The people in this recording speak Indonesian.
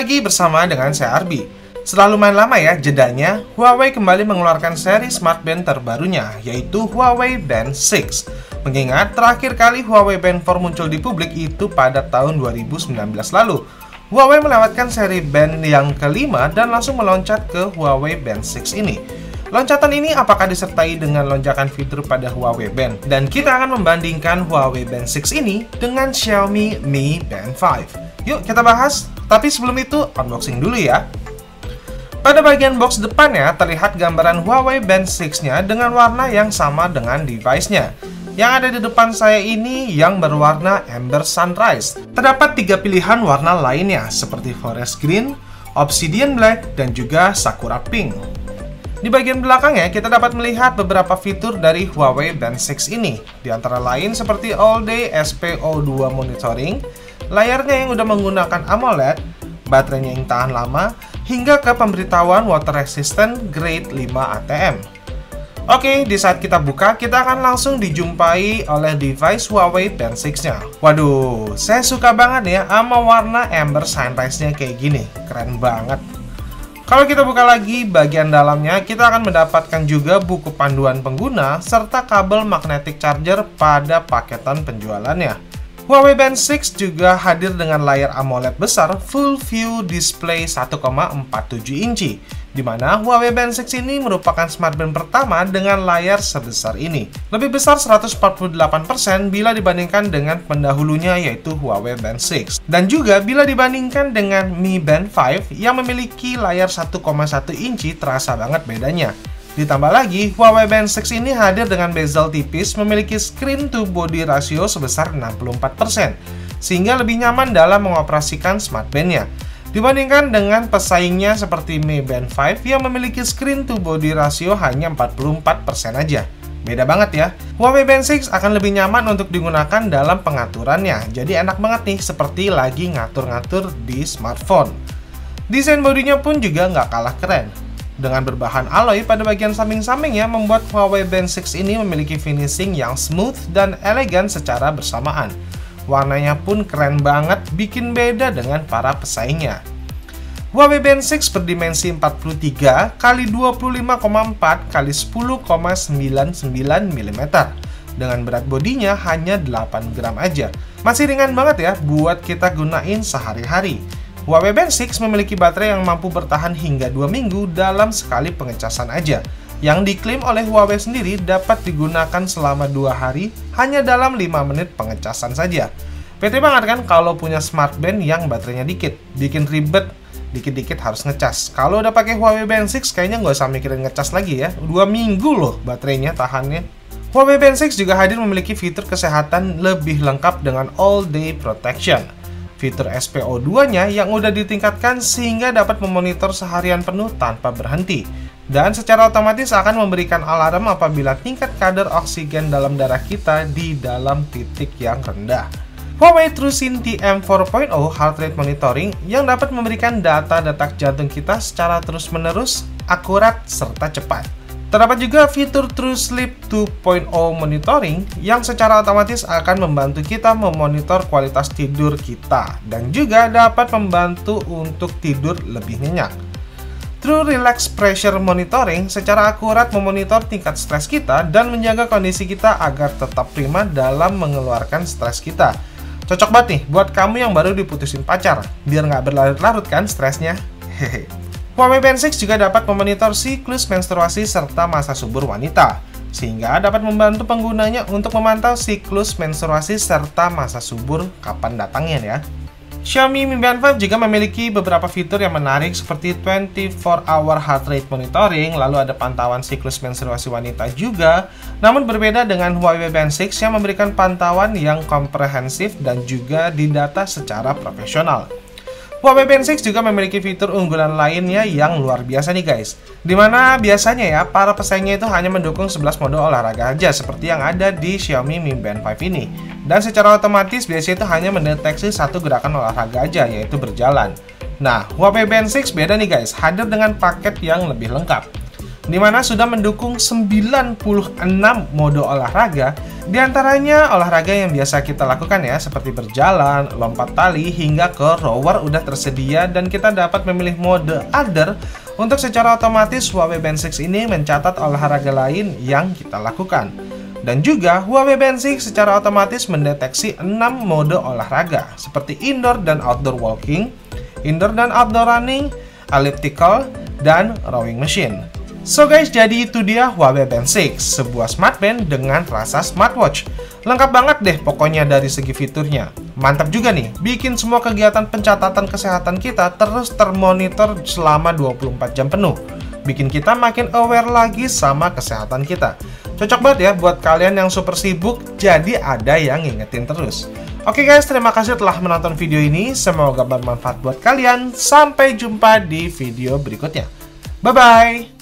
lagi bersama dengan saya Arbi. Setelah lumayan lama ya jedanya, Huawei kembali mengeluarkan seri smartband terbarunya, yaitu Huawei Band 6. Mengingat terakhir kali Huawei Band 4 muncul di publik itu pada tahun 2019 lalu. Huawei melewatkan seri band yang kelima dan langsung meloncat ke Huawei Band 6 ini. Loncatan ini apakah disertai dengan lonjakan fitur pada Huawei Band? Dan kita akan membandingkan Huawei Band 6 ini dengan Xiaomi Mi Band 5. Yuk kita bahas, tapi sebelum itu unboxing dulu ya. Pada bagian box depannya terlihat gambaran Huawei Band 6-nya dengan warna yang sama dengan device-nya. Yang ada di depan saya ini yang berwarna Amber Sunrise. Terdapat 3 pilihan warna lainnya seperti Forest Green, Obsidian Black, dan juga Sakura Pink. Di bagian belakangnya kita dapat melihat beberapa fitur dari Huawei Band 6 ini, di antara lain seperti All Day SPO2 monitoring, layarnya yang udah menggunakan AMOLED, baterainya yang tahan lama, hingga ke pemberitahuan water resistant grade 5 ATM. Oke, di saat kita buka, kita akan langsung dijumpai oleh device Huawei Band 6-nya. Waduh, saya suka banget ya sama warna Amber Sunrise-nya kayak gini, keren banget. Kalau kita buka lagi bagian dalamnya, kita akan mendapatkan juga buku panduan pengguna serta kabel magnetic charger pada paketan penjualannya. Huawei Band 6 juga hadir dengan layar AMOLED besar Full View Display 1,47 inci, di mana Huawei Band 6 ini merupakan smartband pertama dengan layar sebesar ini. Lebih besar 148% bila dibandingkan dengan pendahulunya yaitu Huawei Band 6. Dan juga bila dibandingkan dengan Mi Band 5 yang memiliki layar 1,1 inci, terasa banget bedanya. Ditambah lagi, Huawei Band 6 ini hadir dengan bezel tipis memiliki screen to body ratio sebesar 64%, sehingga lebih nyaman dalam mengoperasikan smartbandnya. Dibandingkan dengan pesaingnya seperti Mi Band 5 yang memiliki screen to body ratio hanya 44% aja. Beda banget ya. Huawei Band 6 akan lebih nyaman untuk digunakan dalam pengaturannya, jadi enak banget nih seperti lagi ngatur-ngatur di smartphone. Desain bodinya pun juga nggak kalah keren. Dengan berbahan alloy pada bagian samping-sampingnya membuat Huawei Band 6 ini memiliki finishing yang smooth dan elegan secara bersamaan. Warnanya pun keren banget, bikin beda dengan para pesaingnya. Huawei Band 6 berdimensi 43 x 25,4 x 10,99 mm. Dengan berat bodinya hanya 8 gram aja. Masih ringan banget ya buat kita gunain sehari-hari. Huawei Band 6 memiliki baterai yang mampu bertahan hingga 2 minggu dalam sekali pengecasan aja, yang diklaim oleh Huawei sendiri dapat digunakan selama 2 hari hanya dalam 5 menit pengecasan saja. Bete banget kan kalau punya smartband yang baterainya dikit, bikin ribet, dikit-dikit harus ngecas. Kalau udah pakai Huawei Band 6 kayaknya nggak usah mikirin ngecas lagi ya, 2 minggu loh baterainya tahannya. Huawei Band 6 juga hadir memiliki fitur kesehatan lebih lengkap dengan All Day Protection. Fitur SPO2-nya yang udah ditingkatkan sehingga dapat memonitor seharian penuh tanpa berhenti. Dan secara otomatis akan memberikan alarm apabila tingkat kadar oksigen dalam darah kita di dalam titik yang rendah. Huawei TrueSync TM 4.0 Heart Rate Monitoring yang dapat memberikan data detak jantung kita secara terus-menerus, akurat, serta cepat. Terdapat juga fitur True Sleep 2.0 Monitoring yang secara otomatis akan membantu kita memonitor kualitas tidur kita dan juga dapat membantu untuk tidur lebih nyenyak. True Relax Pressure Monitoring secara akurat memonitor tingkat stres kita dan menjaga kondisi kita agar tetap prima dalam mengeluarkan stres kita. Cocok banget nih buat kamu yang baru diputusin pacar, biar nggak berlarut-larut kan stresnya. Hehe. Huawei Band 6 juga dapat memonitor siklus menstruasi serta masa subur wanita, sehingga dapat membantu penggunanya untuk memantau siklus menstruasi serta masa subur kapan datangnya ya. Xiaomi Mi Band 5 juga memiliki beberapa fitur yang menarik seperti 24-hour heart rate monitoring, lalu ada pantauan siklus menstruasi wanita juga, namun berbeda dengan Huawei Band 6 yang memberikan pantauan yang komprehensif dan juga didata secara profesional. Huawei Band 6 juga memiliki fitur unggulan lainnya yang luar biasa nih guys, dimana biasanya ya para pesaingnya itu hanya mendukung 11 mode olahraga aja seperti yang ada di Xiaomi Mi Band 5 ini, dan secara otomatis biasanya itu hanya mendeteksi satu gerakan olahraga aja, yaitu berjalan. Nah, Huawei Band 6 beda nih guys, hadir dengan paket yang lebih lengkap. di mana sudah mendukung 96 mode olahraga, diantaranya olahraga yang biasa kita lakukan ya, seperti berjalan, lompat tali, hingga ke rower udah tersedia, dan kita dapat memilih mode other untuk secara otomatis Huawei Band 6 ini mencatat olahraga lain yang kita lakukan. Dan juga Huawei Band 6 secara otomatis mendeteksi 6 mode olahraga, seperti indoor dan outdoor walking, indoor dan outdoor running, elliptical, dan rowing machine. So guys, jadi itu dia Huawei Band 6, sebuah smartband dengan rasa smartwatch. Lengkap banget deh pokoknya dari segi fiturnya. Mantap juga nih, bikin semua kegiatan pencatatan kesehatan kita terus termonitor selama 24 jam penuh. Bikin kita makin aware lagi sama kesehatan kita. Cocok banget ya buat kalian yang super sibuk, jadi ada yang ngingetin terus. Oke guys, terima kasih telah menonton video ini. Semoga bermanfaat buat kalian. Sampai jumpa di video berikutnya. Bye-bye!